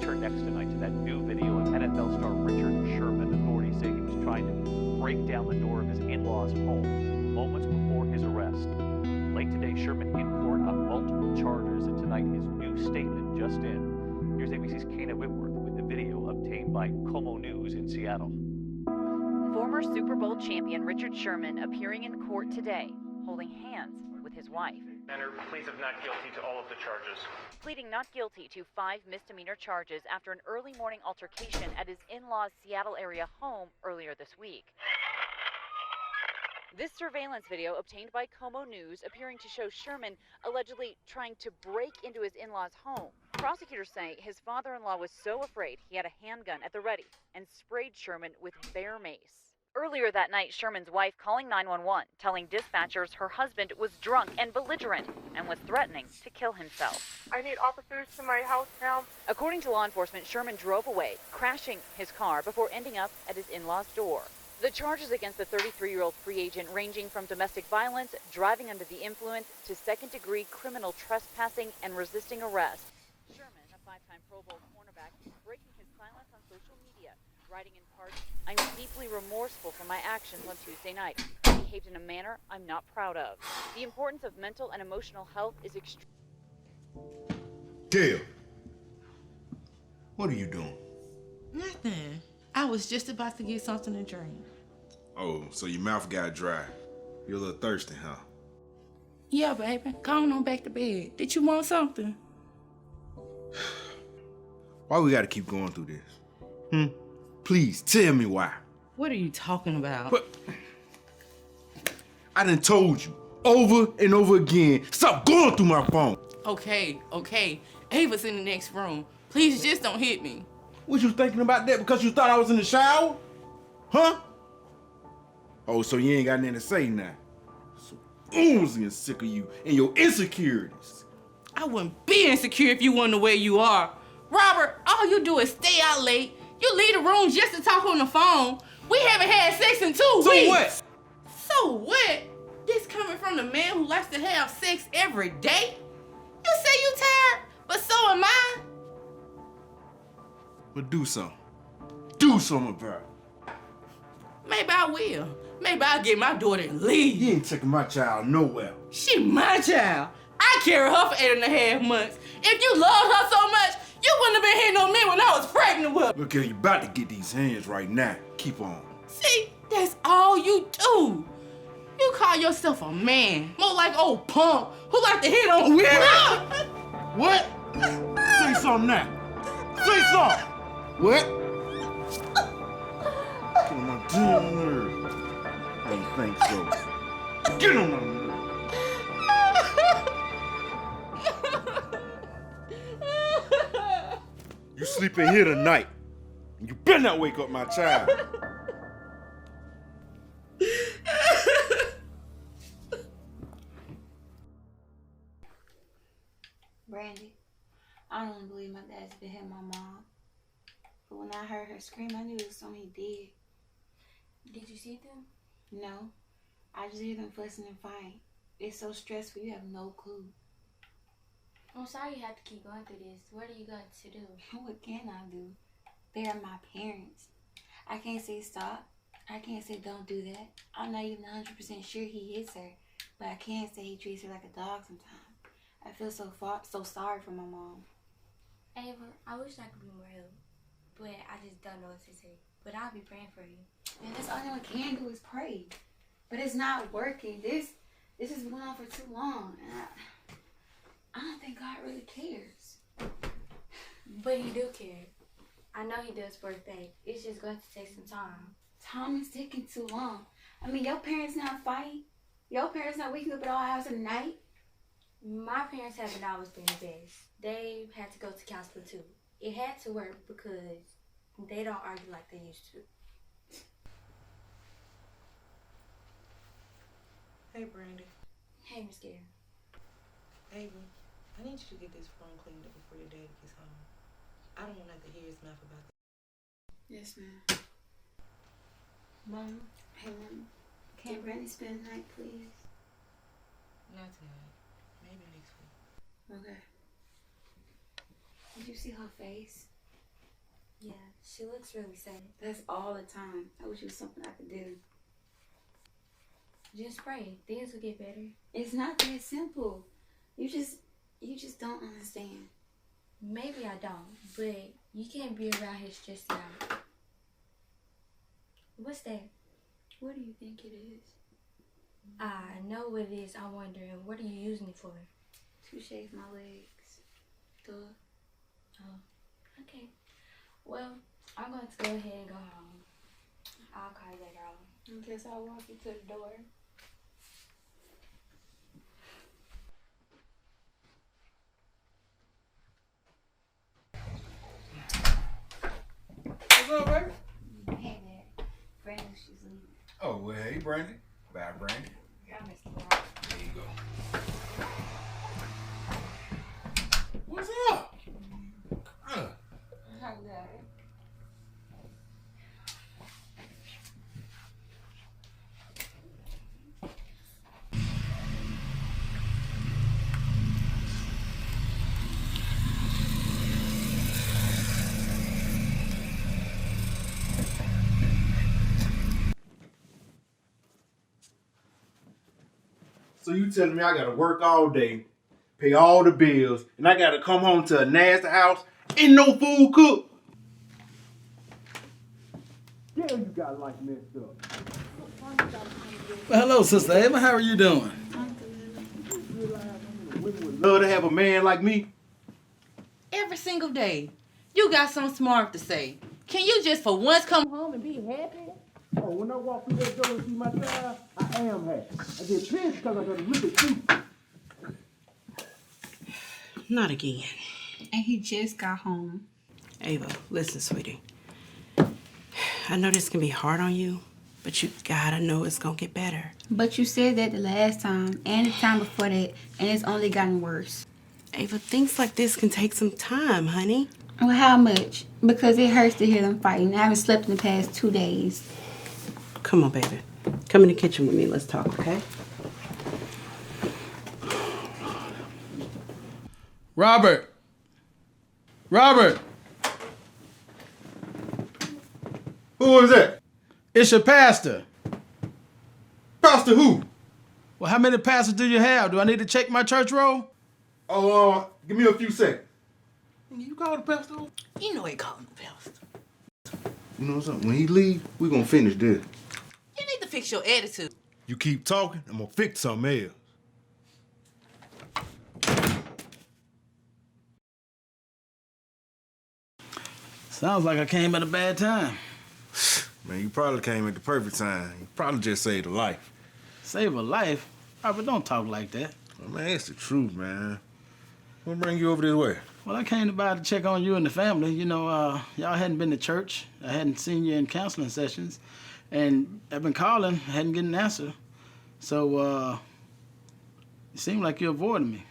turn next tonight to that new video of NFL star Richardson. Authorities say he was trying to break down the door of his in-laws' home moments before his arrest. Late today, Sherman in court on multiple charges, and tonight his new statement just in. Here's ABC's Kana Whitworth with the video obtained by Como News in Seattle. Former Super Bowl champion Richard Sherman appearing in court today, holding hands with his wife. Manner pleads of not guilty to all of the charges. Pleading not guilty to 5 misdemeanor charges after an early morning altercation at his in-laws' Seattle area home earlier this week. This surveillance video obtained by Como News appearing to show Sherman allegedly trying to break into his in-laws' home. Prosecutors say his father-in-law was so afraid he had a handgun at the ready and sprayed Sherman with bear mace. Earlier that night, Sherman's wife calling 911, telling dispatchers her husband was drunk and belligerent and was threatening to kill himself. I need officers to my house now. According to law enforcement, Sherman drove away, crashing his car before ending up at his in-laws' door. The charges against the 33-year-old free agent ranging from domestic violence, driving under the influence, to second-degree criminal trespassing and resisting arrest. Sherman, a 5-time Pro Bowl cornerback, breaking his silence on social media, writing in part, "I'm deeply remorseful for my actions on Tuesday night. I behaved in a manner I'm not proud of. The importance of mental and emotional health is extreme." Gail, what are you doing? Nothing. I was just about to get something to drink. Oh, so your mouth got dry. You're a little thirsty, huh? Yeah, baby. Go on back to bed. Did you want something? Why we gotta keep going through this? Please, tell me why. What are you talking about? But I done told you over and over again, stop going through my phone. Okay. Ava's in the next room. Please just don't hit me. Was you thinking about that because you thought I was in the shower? Huh? Oh, so you ain't got nothing to say now. So oozing and sick of you and your insecurities. I wouldn't be insecure if you weren't the way you are. Robert, all you do is stay out late. You leave the room just to talk on the phone. We haven't had sex in 2 weeks. So what? So what? This coming from the man who likes to have sex every day? You say you tired, but so am I. But do something. Do something about it. Maybe I will. Maybe I'll get my daughter and leave. You ain't taking my child nowhere. She my child. I carried her for 8.5 months. If you loved her so much, you wouldn't have been hitting on me when I was pregnant with her. Okay, you about to get these hands right now. Keep on. See, that's all you do. You call yourself a man, more like old punk who like to hit on women. What? Say something now. Say something. What? Get on my damn nerves. I ain't think so. Get on my nerves. You sleep in here tonight, and you better not wake up my child. Brandy, I don't believe my dad's been hitting my mom. But when I heard her scream, I knew it was something he did. Did you see them? No, I just hear them fussing and fighting. It's so stressful, you have no clue. I'm sorry you have to keep going through this. What are you going to do? What can I do? They are my parents. I can't say stop. I can't say don't do that. I'm not even 100% sure he hits her, but I can say he treats her like a dog sometimes. I feel so sorry for my mom. Ava, I wish I could be more help, but I just don't know what to say. But I'll be praying for you. And that's all anyone can do is pray. But it's not working. This has been going on for too long. And I don't think God really cares. But he do care. I know he does for a fact. It's just going to take some time. Time is taking too long. I mean, your parents not fighting. Your parents not waking up at all hours of the night. My parents haven't always been the best. They had to go to counseling too. It had to work because they don't argue like they used to. Hey, Brandy. Hey, Miss Gail. Ava, I need you to get this phone cleaned up before your daddy gets home. I don't want to have to hear his mouth about that. Yes, ma'am. Mom? Hey, Mom. Can Brandy spend the night, please? Not tonight. Maybe next week. Okay. Did you see her face? Yeah, she looks really sad. That's all the time. I wish it was something I could do. Just pray. Things will get better. It's not that simple. You just don't understand. Maybe I don't, but you can't be around here stressed out. What's that? What do you think it is? I know what it is. I'm wondering, what are you using it for? To shave my legs. Duh. Oh, okay. Well, I'm going to go ahead and go home. I'll call you later on. I guess I'll walk you to the door. What's up, baby? Hey there. Brandy, she's leaving. Oh, well, hey, Brandy. Bye, Brandy. I missed the walk. There you go. What's up? How good. So you telling me I gotta work all day, pay all the bills, and I gotta come home to a nasty house and no food cooked? Damn, you got life messed up. Well, hello, Sister Ava. How are you doing? Women would love to have a man like me. Every single day, you got something smart to say. Can you just for once come home and be happy? Oh, when I walk through that door and see my child, I am happy. I get pissed because I gotta look at you. Not again. And he just got home. Ava, listen, sweetie. I know this can be hard on you, but you gotta know it's gonna get better. But you said that the last time and the time before that, and it's only gotten worse. Ava, things like this can take some time, honey. Well, how much? Because it hurts to hear them fighting. I haven't slept in the past 2 days. Come on, baby. Come in the kitchen with me. Let's talk, okay? Robert! Robert! Who is that? It's your pastor. Pastor who? Well, how many pastors do you have? Do I need to check my church roll? Oh, give me a few seconds. You call the pastor? You know he called him pastor. You know something? When he leave, we gonna finish this. You need to fix your attitude. You keep talking, I'm gonna fix something else. Sounds like I came at a bad time. Man, you probably came at the perfect time. You probably just saved a life. Save a life? Robert, don't talk like that. Well, man, it's the truth, man. What bring you over this way? Well, I came by to check on you and the family. You know, y'all hadn't been to church. I hadn't seen you in counseling sessions. And I've been calling, I hadn't gotten an answer. So, it seemed like you avoided me.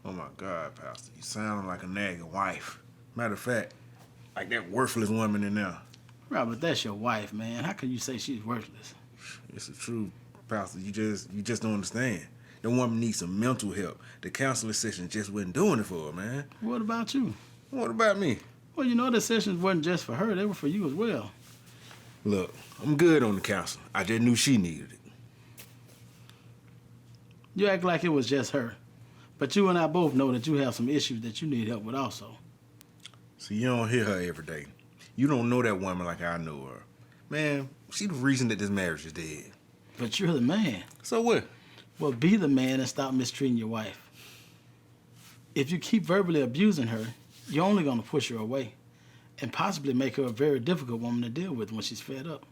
Oh, my God, Pastor. You sound like a nagging wife. Matter of fact, like that worthless woman in there. Robert, that's your wife, man. How can you say she's worthless? It's the truth, Pastor. You just don't understand. The woman needs some mental help. The counseling session just wasn't doing it for her, man. What about you? What about me? Well, you know the sessions wasn't just for her. They were for you as well. Look, I'm good on the counseling. I just knew she needed it. You act like it was just her. But you and I both know that you have some issues that you need help with also. See, you don't hear her every day. You don't know that woman like I know her. Man, she the reason that this marriage is dead. But you're the man. So what? Well, be the man and stop mistreating your wife. If you keep verbally abusing her, you're only going to push her away and possibly make her a very difficult woman to deal with when she's fed up.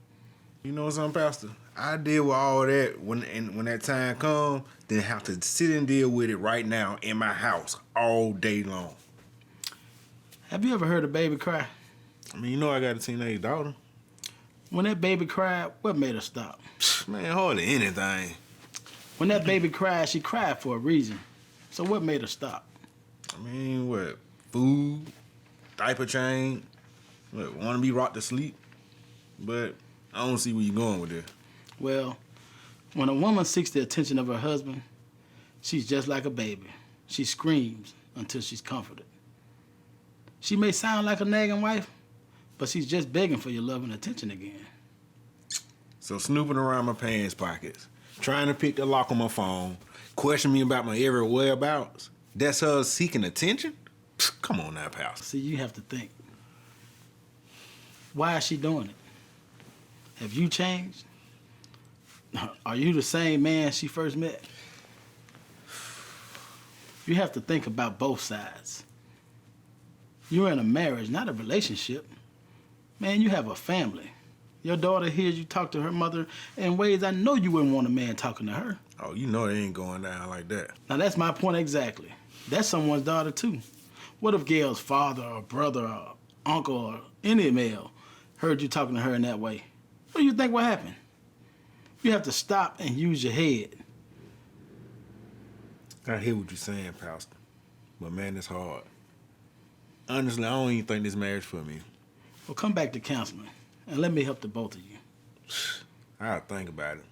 You know something, Pastor? I deal with all that when that time comes, then have to sit and deal with it right now in my house all day long. Have you ever heard a baby cry? I mean, you know I got a teenage daughter. When that baby cried, what made her stop? Man, hardly anything. When that baby cried, she cried for a reason. So what made her stop? I mean, what? Food, diaper change, what, want to be rocked to sleep? But I don't see where you're going with this. Well, when a woman seeks the attention of her husband, she's just like a baby. She screams until she's comforted. She may sound like a nagging wife, but she's just begging for your love and attention again. So snooping around my pants pockets, trying to pick the lock on my phone, questioning me about my every whereabouts, that's her seeking attention? Psst, come on now, pal. See, you have to think. Why is she doing it? Have you changed? Are you the same man she first met? You have to think about both sides. You're in a marriage, not a relationship. Man, you have a family. Your daughter hears you talk to her mother in ways I know you wouldn't want a man talking to her. Oh, you know it ain't going down like that. Now, that's my point exactly. That's someone's daughter, too. What if Gail's father or brother or uncle or any male heard you talking to her in that way? What do you think would happen? You have to stop and use your head. I hear what you're saying, Pastor. But man, it's hard. Honestly, I don't even think this marriage for me. Well, come back to counseling and let me help the both of you. I'll think about it.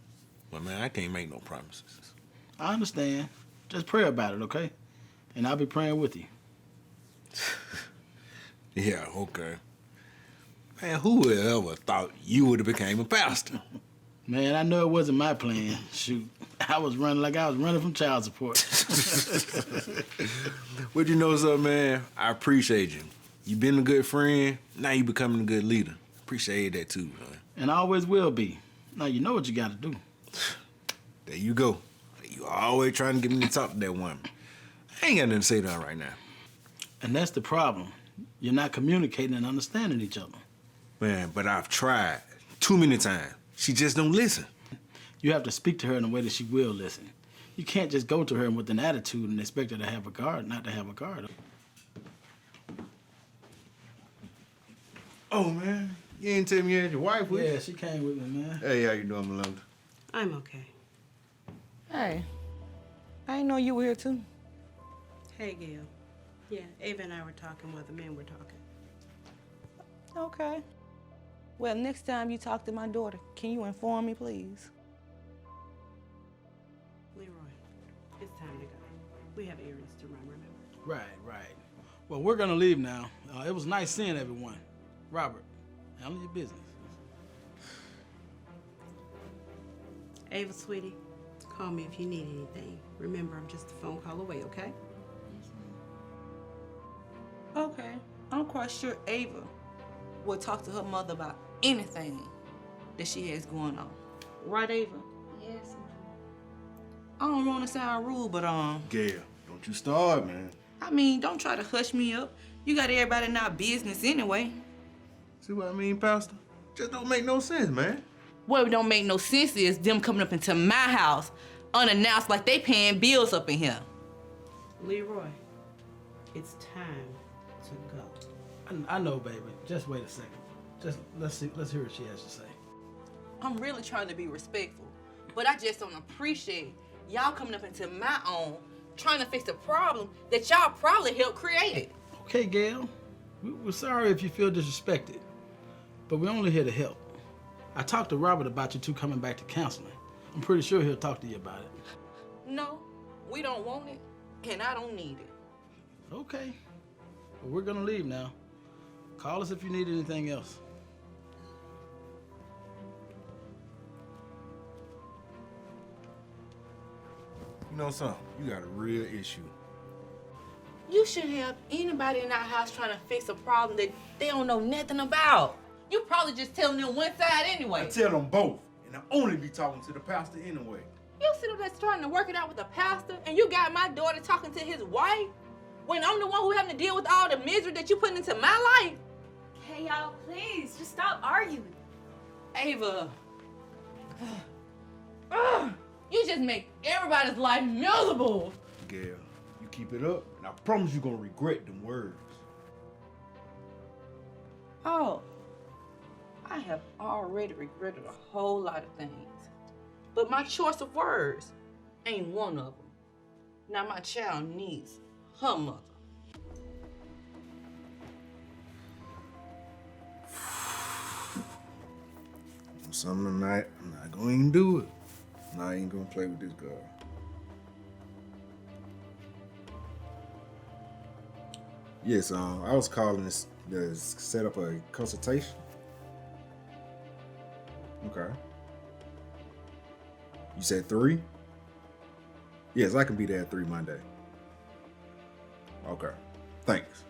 But man, I can't make no promises. I understand. Just pray about it, okay? And I'll be praying with you. Yeah, okay. Man, who would have ever thought you would have became a pastor? Man, I know it wasn't my plan. Shoot, I was running like I was running from child support. But you know something, man? I appreciate you. You've been a good friend. Now you becoming a good leader. Appreciate that too, man. And I always will be. Now you know what you got to do. There you go. You always trying to get me to talk to that woman. I ain't got nothing to say to her right now. And that's the problem. You're not communicating and understanding each other. Man, but I've tried too many times. She just don't listen. You have to speak to her in a way that she will listen. You can't just go to her with an attitude and expect her to have a guard, not to have a guard. Oh, man. You didn't tell me you had your wife with you? Yeah, she came with me, man. Hey, how you doing, Melinda? I'm okay. Hey, I didn't know you were here too. Hey, Gail. Yeah, Ava and I were talking while the men were talking. Okay. Well, next time you talk to my daughter, can you inform me, please? Leroy, it's time to go. We have errands to run, remember? Right. Well, we're gonna leave now. It was nice seeing everyone. Robert, handle your business. Ava, sweetie, call me if you need anything. Remember, I'm just a phone call away, okay? Okay. I'm quite sure Ava will talk to her mother about anything that she has going on. Right, Ava? Yes, I don't want to sound rude, but Gail, don't you start, man. I mean, don't try to hush me up. You got everybody in our business anyway. See what I mean, Pastor? Just don't make no sense, man. What don't make no sense is them coming up into my house unannounced like they paying bills up in here. Leroy, it's time to go. I know, baby. Just wait a second. Just let's hear what she has to say. I'm really trying to be respectful, but I just don't appreciate y'all coming up into my own, trying to fix a problem that y'all probably helped create. Okay, Gail. We're sorry if you feel disrespected, but we're only here to help. I talked to Robert about you two coming back to counseling. I'm pretty sure he'll talk to you about it. No, we don't want it, and I don't need it. Okay. Well, we're gonna leave now. Call us if you need anything else. You know something? You got a real issue. You shouldn't have anybody in our house trying to fix a problem that they don't know nothing about. You probably just telling them one side anyway. I tell them both, and I only be talking to the pastor anyway. You sit up there trying to work it out with the pastor, and you got my daughter talking to his wife, when I'm the one who having to deal with all the misery that you put into my life. Hey, y'all, please, just stop arguing. Ava. You just make everybody's life miserable. Gail, you keep it up, and I promise you're gonna regret them words. Oh, I have already regretted a whole lot of things. But my choice of words ain't one of them. Now my child needs her mother. Something tonight, I'm not gonna even do it. No, I ain't gonna play with this girl. Yes, I was calling to set up a consultation? Okay. You said 3? Yes, I can be there at 3 Monday. Okay. Thanks.